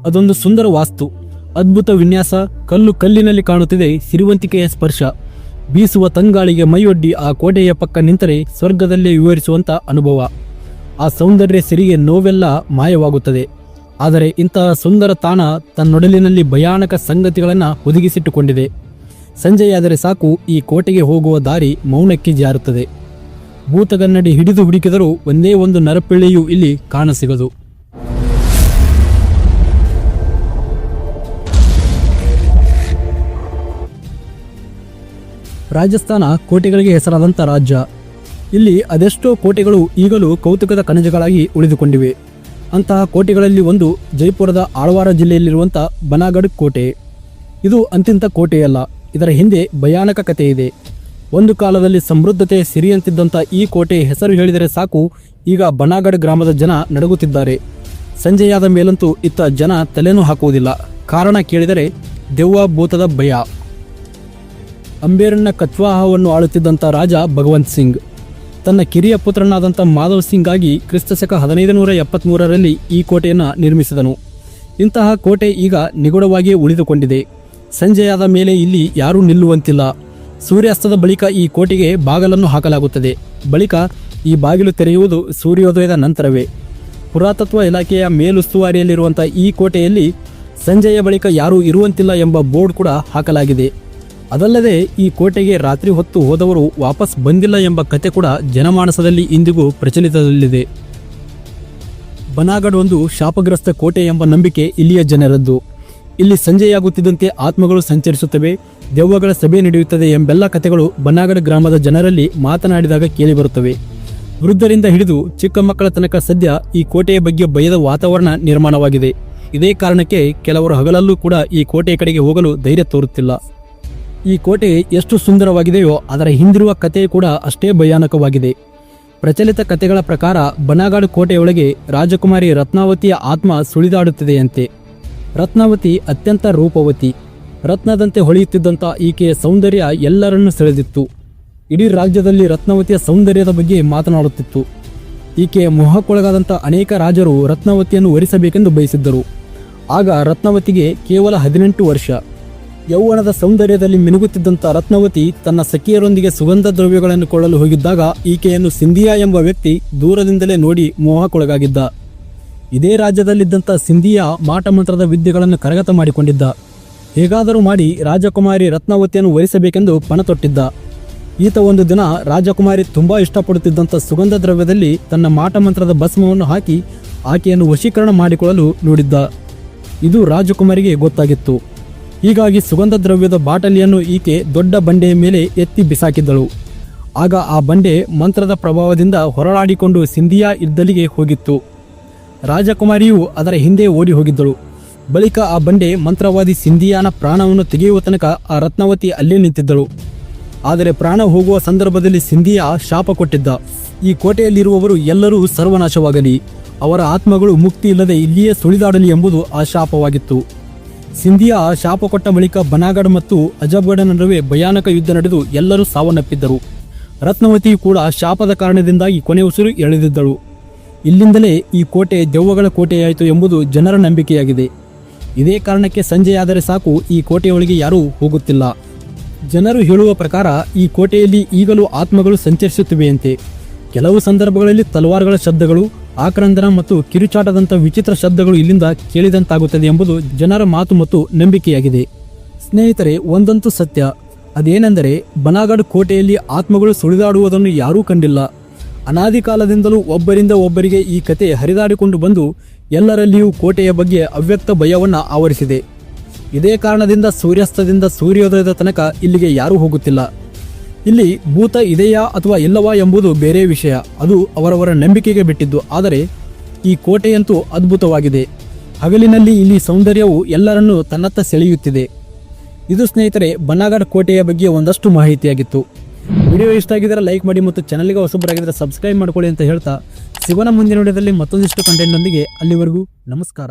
ಅದೊಂದು ಸುಂದರ ವಾಸ್ತು, ಅದ್ಭುತ ವಿನ್ಯಾಸ, ಕಲ್ಲು ಕಲ್ಲಿನಲ್ಲಿ ಕಾಣುತ್ತಿದೆ ಸಿರಿವಂತಿಕೆಯ ಸ್ಪರ್ಶ. ಬೀಸುವ ತಂಗಾಳಿಗೆ ಮೈಯೊಡ್ಡಿ ಆ ಕೋಟೆಯ ಪಕ್ಕ ನಿಂತರೆ ಸ್ವರ್ಗದಲ್ಲೇ ವಿವರಿಸುವಂಥ ಅನುಭವ. ಆ ಸೌಂದರ್ಯ ಸಿರಿಗೆ ನೋವೆಲ್ಲ ಮಾಯವಾಗುತ್ತದೆ. ಆದರೆ ಇಂತಹ ಸುಂದರ ತಾಣ ತನ್ನೊಡಲಿನಲ್ಲಿ ಭಯಾನಕ ಸಂಗತಿಗಳನ್ನು ಒದಗಿಸಿಟ್ಟುಕೊಂಡಿದೆ. ಸಂಜೆಯಾದರೆ ಸಾಕು ಈ ಕೋಟೆಗೆ ಹೋಗುವ ದಾರಿ ಮೌನಕ್ಕೆ ಜಾರುತ್ತದೆ. ಭೂತಗನ್ನಡಿ ಹಿಡಿದು ಹುಡುಕಿದರೂ ಒಂದೇ ಒಂದು ನರಪಿಳ್ಳೆಯೂ ಇಲ್ಲಿ ಕಾಣಸಿಗದು. ರಾಜಸ್ಥಾನ ಕೋಟೆಗಳಿಗೆ ಹೆಸರಾದಂಥ ರಾಜ್ಯ. ಇಲ್ಲಿ ಅದೆಷ್ಟೋ ಕೋಟೆಗಳು ಈಗಲೂ ಕೌತುಕದ ಕಣಜಗಳಾಗಿ ಉಳಿದುಕೊಂಡಿವೆ. ಅಂತಹ ಕೋಟೆಗಳಲ್ಲಿ ಒಂದು ಜೈಪುರದ ಆಳ್ವಾರ ಜಿಲ್ಲೆಯಲ್ಲಿರುವಂಥ ಬನಾಗಢ್ ಕೋಟೆ. ಇದು ಅಂತಿಂತ ಕೋಟೆಯಲ್ಲ, ಇದರ ಹಿಂದೆ ಭಯಾನಕ ಕಥೆ ಇದೆ. ಒಂದು ಕಾಲದಲ್ಲಿ ಸಮೃದ್ಧತೆ ಸಿರಿಯಂತಿದ್ದಂಥ ಈ ಕೋಟೆ ಹೆಸರು ಹೇಳಿದರೆ ಸಾಕು ಈಗ ಬನಾಗಢ್ ಗ್ರಾಮದ ಜನ ನಡುಗುತ್ತಿದ್ದಾರೆ. ಸಂಜೆಯಾದ ಮೇಲಂತೂ ಇತ್ತ ಜನ ತಲೆನೂ ಹಾಕುವುದಿಲ್ಲ. ಕಾರಣ ಕೇಳಿದರೆ ದೆವ್ವ ಭೂತದ ಭಯ. ಅಂಬೇರನ್ನ ಕಚ್ವಾಹವನ್ನು ಆಳುತ್ತಿದ್ದಂಥ ರಾಜ ಭಗವಂತ್ ಸಿಂಗ್ ತನ್ನ ಕಿರಿಯ ಪುತ್ರನಾದಂಥ ಮಾಧವ್ ಸಿಂಗಾಗಿ ಕ್ರಿಸ್ತಶಕ 1573ರಲ್ಲಿ ಈ ಕೋಟೆಯನ್ನು ನಿರ್ಮಿಸಿದನು. ಇಂತಹ ಕೋಟೆ ಈಗ ನಿಗೂಢವಾಗಿಯೇ ಉಳಿದುಕೊಂಡಿದೆ. ಸಂಜೆಯಾದ ಮೇಲೆ ಇಲ್ಲಿ ಯಾರೂ ನಿಲ್ಲುವಂತಿಲ್ಲ. ಸೂರ್ಯಾಸ್ತದ ಬಳಿಕ ಈ ಕೋಟೆಗೆ ಬಾಗಿಲನ್ನು ಹಾಕಲಾಗುತ್ತದೆ. ಬಳಿಕ ಈ ಬಾಗಿಲು ತೆರೆಯುವುದು ಸೂರ್ಯೋದಯದ ನಂತರವೇ. ಪುರಾತತ್ವ ಇಲಾಖೆಯ ಮೇಲುಸ್ತುವಾರಿಯಲ್ಲಿರುವಂಥ ಈ ಕೋಟೆಯಲ್ಲಿ ಸಂಜೆಯ ಬಳಿಕ ಯಾರೂ ಇರುವಂತಿಲ್ಲ ಎಂಬ ಬೋರ್ಡ್ ಕೂಡ ಹಾಕಲಾಗಿದೆ. ಅದಲ್ಲದೆ ಈ ಕೋಟೆಗೆ ರಾತ್ರಿ ಹೊತ್ತು ಹೋದವರು ವಾಪಸ್ ಬಂದಿಲ್ಲ ಎಂಬ ಕತೆ ಕೂಡ ಜನಮಾನಸದಲ್ಲಿ ಇಂದಿಗೂ ಪ್ರಚಲಿತದಲ್ಲಿದೆ. ಬನಾಗಢ್ ಒಂದು ಶಾಪಗ್ರಸ್ತ ಕೋಟೆ ಎಂಬ ನಂಬಿಕೆ ಇಲ್ಲಿಯ ಜನರದ್ದು. ಇಲ್ಲಿ ಸಂಜೆಯಾಗುತ್ತಿದ್ದಂತೆ ಆತ್ಮಗಳು ಸಂಚರಿಸುತ್ತವೆ, ದೆವ್ವಗಳ ಸಭೆ ನಡೆಯುತ್ತದೆ ಎಂಬೆಲ್ಲ ಕಥೆಗಳು ಬನಾಗಢ್ ಗ್ರಾಮದ ಜನರಲ್ಲಿ ಮಾತನಾಡಿದಾಗ ಕೇಳಿಬರುತ್ತವೆ. ವೃದ್ಧರಿಂದ ಹಿಡಿದು ಚಿಕ್ಕ ಮಕ್ಕಳ ತನಕ ಸದ್ಯ ಈ ಕೋಟೆಯ ಬಗ್ಗೆ ಭಯದ ವಾತಾವರಣ ನಿರ್ಮಾಣವಾಗಿದೆ. ಇದೇ ಕಾರಣಕ್ಕೆ ಕೆಲವರು ಹಗಲಲ್ಲೂ ಕೂಡ ಈ ಕೋಟೆಯ ಕಡೆಗೆ ಹೋಗಲು ಧೈರ್ಯ ತೋರುತ್ತಿಲ್ಲ. ಈ ಕೋಟೆ ಎಷ್ಟು ಸುಂದರವಾಗಿದೆಯೋ ಅದರ ಹಿಂದಿರುವ ಕಥೆ ಕೂಡ ಅಷ್ಟೇ ಭಯಾನಕವಾಗಿದೆ. ಪ್ರಚಲಿತ ಕಥೆಗಳ ಪ್ರಕಾರ ಬನಾಗಢ್ ಕೋಟೆಯೊಳಗೆ ರಾಜಕುಮಾರಿ ರತ್ನಾವತಿಯ ಆತ್ಮ ಸುಳಿದಾಡುತ್ತಿದೆಯಂತೆ. ರತ್ನಾವತಿ ಅತ್ಯಂತ ರೂಪವತಿ, ರತ್ನದಂತೆ ಹೊಳೆಯುತ್ತಿದ್ದಂಥ ಈಕೆಯ ಸೌಂದರ್ಯ ಎಲ್ಲರನ್ನೂ ಸೆಳೆದಿತ್ತು. ಇಡೀ ರಾಜ್ಯದಲ್ಲಿ ರತ್ನಾವತಿಯ ಸೌಂದರ್ಯದ ಬಗ್ಗೆ ಮಾತನಾಡುತ್ತಿತ್ತು. ಈಕೆಯ ಮೋಹಕ್ಕೊಳಗಾದಂಥ ಅನೇಕ ರಾಜರು ರತ್ನಾವತಿಯನ್ನು ವರಿಸಬೇಕೆಂದು ಬಯಸಿದ್ದರು. ಆಗ ರತ್ನಾವತಿಗೆ ಕೇವಲ 18 ವರ್ಷ. ಯೌವನದ ಸೌಂದರ್ಯದಲ್ಲಿ ಮಿನುಗುತ್ತಿದ್ದಂಥ ರತ್ನಾವತಿ ತನ್ನ ಸಖಿಯರೊಂದಿಗೆ ಸುಗಂಧ ದ್ರವ್ಯಗಳನ್ನು ಕೊಳ್ಳಲು ಹೋಗಿದ್ದಾಗ ಈಕೆಯನ್ನು ಸಿಂಧಿಯಾ ಎಂಬ ವ್ಯಕ್ತಿ ದೂರದಿಂದಲೇ ನೋಡಿ ಮೋಹಕ್ಕೊಳಗಾಗಿದ್ದ. ಇದೇ ರಾಜ್ಯದಲ್ಲಿದ್ದಂಥ ಸಿಂಧಿಯಾ ಮಾಟಮಂತ್ರದ ವಿದ್ಯೆಗಳನ್ನು ಕರಗತ ಮಾಡಿಕೊಂಡಿದ್ದ. ಹೇಗಾದರೂ ಮಾಡಿ ರಾಜಕುಮಾರಿ ರತ್ನಾವತಿಯನ್ನು ವರಿಸಬೇಕೆಂದು ಪಣ ತೊಟ್ಟಿದ್ದ. ಈತ ಒಂದು ದಿನ ರಾಜಕುಮಾರಿ ತುಂಬಾ ಇಷ್ಟಪಡುತ್ತಿದ್ದಂಥ ಸುಗಂಧ ದ್ರವ್ಯದಲ್ಲಿ ತನ್ನ ಮಾಟಮಂತ್ರದ ಭಸ್ಮವನ್ನು ಹಾಕಿ ಆಕೆಯನ್ನು ವಶೀಕರಣ ಮಾಡಿಕೊಳ್ಳಲು ನೋಡಿದ್ದ. ಇದು ರಾಜಕುಮಾರಿಗೆ ಗೊತ್ತಾಗಿತ್ತು. ಹೀಗಾಗಿ ಸುಗಂಧ ದ್ರವ್ಯದ ಬಾಟಲಿಯನ್ನು ಈಕೆ ದೊಡ್ಡ ಬಂಡೆಯ ಮೇಲೆ ಎತ್ತಿ ಬಿಸಾಕಿದ್ದಳು. ಆಗ ಆ ಬಂಡೆ ಮಂತ್ರದ ಪ್ರಭಾವದಿಂದ ಹೊರಳಾಡಿಕೊಂಡು ಸಿಂಧಿಯಾ ಇದ್ದಲಿಗೆ ಹೋಗಿತ್ತು. ರಾಜಕುಮಾರಿಯು ಅದರ ಹಿಂದೆ ಓಡಿ ಹೋಗಿದ್ದಳು. ಬಳಿಕ ಆ ಬಂಡೆ ಮಂತ್ರವಾದಿ ಸಿಂಧಿಯಾನ ಪ್ರಾಣವನ್ನು ತೆಗೆಯುವ ತನಕ ಆ ರತ್ನಾವತಿ ಅಲ್ಲೇ ನಿಂತಿದ್ದಳು. ಆದರೆ ಪ್ರಾಣ ಹೋಗುವ ಸಂದರ್ಭದಲ್ಲಿ ಸಿಂಧಿಯಾ ಶಾಪ ಕೊಟ್ಟಿದ್ದ. ಈ ಕೋಟೆಯಲ್ಲಿರುವವರು ಎಲ್ಲರೂ ಸರ್ವನಾಶವಾಗಲಿ, ಅವರ ಆತ್ಮಗಳು ಮುಕ್ತಿ ಇಲ್ಲದೆ ಇಲ್ಲಿಯೇ ಸುಳಿದಾಡಲಿ ಎಂಬುದು ಆ ಶಾಪವಾಗಿತ್ತು. ಸಿಂಧಿಯಾ ಶಾಪ ಕೊಟ್ಟ ಬಳಿಕ ಬನಾಗಢ್ ಮತ್ತು ಅಜಬ್ಗಢ ನಡುವೆ ಭಯಾನಕ ಯುದ್ಧ ನಡೆದು ಎಲ್ಲರೂ ಸಾವನ್ನಪ್ಪಿದ್ದರು. ರತ್ನಾವತಿಯು ಕೂಡ ಶಾಪದ ಕಾರಣದಿಂದಾಗಿ ಕೊನೆ ಉಸಿರು ಎಳೆದಿದ್ದಳು. ಇಲ್ಲಿಂದಲೇ ಈ ಕೋಟೆ ದೆವ್ವಗಳ ಕೋಟೆಯಾಯಿತು ಎಂಬುದು ಜನರ ನಂಬಿಕೆಯಾಗಿದೆ. ಇದೇ ಕಾರಣಕ್ಕೆ ಸಂಜೆಯಾದರೆ ಸಾಕು ಈ ಕೋಟೆಯೊಳಗೆ ಯಾರೂ ಹೋಗುತ್ತಿಲ್ಲ. ಜನರು ಹೇಳುವ ಪ್ರಕಾರ ಈ ಕೋಟೆಯಲ್ಲಿ ಈಗಲೂ ಆತ್ಮಗಳು ಸಂಚರಿಸುತ್ತಿವೆಯಂತೆ. ಕೆಲವು ಸಂದರ್ಭಗಳಲ್ಲಿ ತಲವಾರುಗಳ ಶಬ್ದಗಳು, ಆಕ್ರಂದನ ಮತ್ತು ಕಿರುಚಾಟದಂಥ ವಿಚಿತ್ರ ಶಬ್ದಗಳು ಇಲ್ಲಿಂದ ಕೇಳಿದಂತಾಗುತ್ತದೆ ಎಂಬುದು ಜನರ ಮಾತು ಮತ್ತು ನಂಬಿಕೆಯಾಗಿದೆ. ಸ್ನೇಹಿತರೆ, ಒಂದಂತೂ ಸತ್ಯ, ಅದೇನೆಂದರೆ ಬನಾಗಢ್ ಕೋಟೆಯಲ್ಲಿ ಆತ್ಮಗಳು ಸುಳಿದಾಡುವುದನ್ನು ಯಾರೂ ಕಂಡಿಲ್ಲ. ಅನಾದಿ ಕಾಲದಿಂದಲೂ ಒಬ್ಬರಿಂದ ಒಬ್ಬರಿಗೆ ಈ ಕತೆ ಹರಿದಾಡಿಕೊಂಡು ಬಂದು ಎಲ್ಲರಲ್ಲಿಯೂ ಕೋಟೆಯ ಬಗ್ಗೆ ಅವ್ಯಕ್ತ ಭಯವನ್ನು ಆವರಿಸಿದೆ. ಇದೇ ಕಾರಣದಿಂದ ಸೂರ್ಯಾಸ್ತದಿಂದ ಸೂರ್ಯೋದಯದ ತನಕ ಇಲ್ಲಿಗೆ ಯಾರೂ ಹೋಗುತ್ತಿಲ್ಲ. ಇಲ್ಲಿ ಭೂತ ಇದೆಯಾ ಅಥವಾ ಇಲ್ಲವಾ ಎಂಬುದು ಬೇರೆ ವಿಷಯ, ಅದು ಅವರವರ ನಂಬಿಕೆಗೆ ಬಿಟ್ಟಿದ್ದು. ಆದರೆ ಈ ಕೋಟೆಯಂತೂ ಅದ್ಭುತವಾಗಿದೆ. ಹಗಲಿನಲ್ಲಿ ಇಲ್ಲಿ ಸೌಂದರ್ಯವು ಎಲ್ಲರನ್ನೂ ತನ್ನತ್ತ ಸೆಳೆಯುತ್ತಿದೆ. ಇದು ಸ್ನೇಹಿತರೆ ಬನಾಗಢ್ ಕೋಟೆಯ ಬಗ್ಗೆ ಒಂದಷ್ಟು ಮಾಹಿತಿಯಾಗಿತ್ತು. ವಿಡಿಯೋ ಇಷ್ಟ ಆಗಿದ್ದರೆ ಲೈಕ್ ಮಾಡಿ ಮತ್ತು ಚಾನಲ್ಗೆ ಹೊಸಬರಾಗಿದ್ದರೆ ಸಬ್ಸ್ಕ್ರೈಬ್ ಮಾಡ್ಕೊಳ್ಳಿ ಅಂತ ಹೇಳ್ತಾ ಸಿಗೋಣ ಮುಂದಿನ ವಿಡಿಯೋದಲ್ಲಿ ಮತ್ತೊಂದಿಷ್ಟು ಕಂಟೆಂಟ್ನೊಂದಿಗೆ. ಅಲ್ಲಿವರೆಗೂ ನಮಸ್ಕಾರ.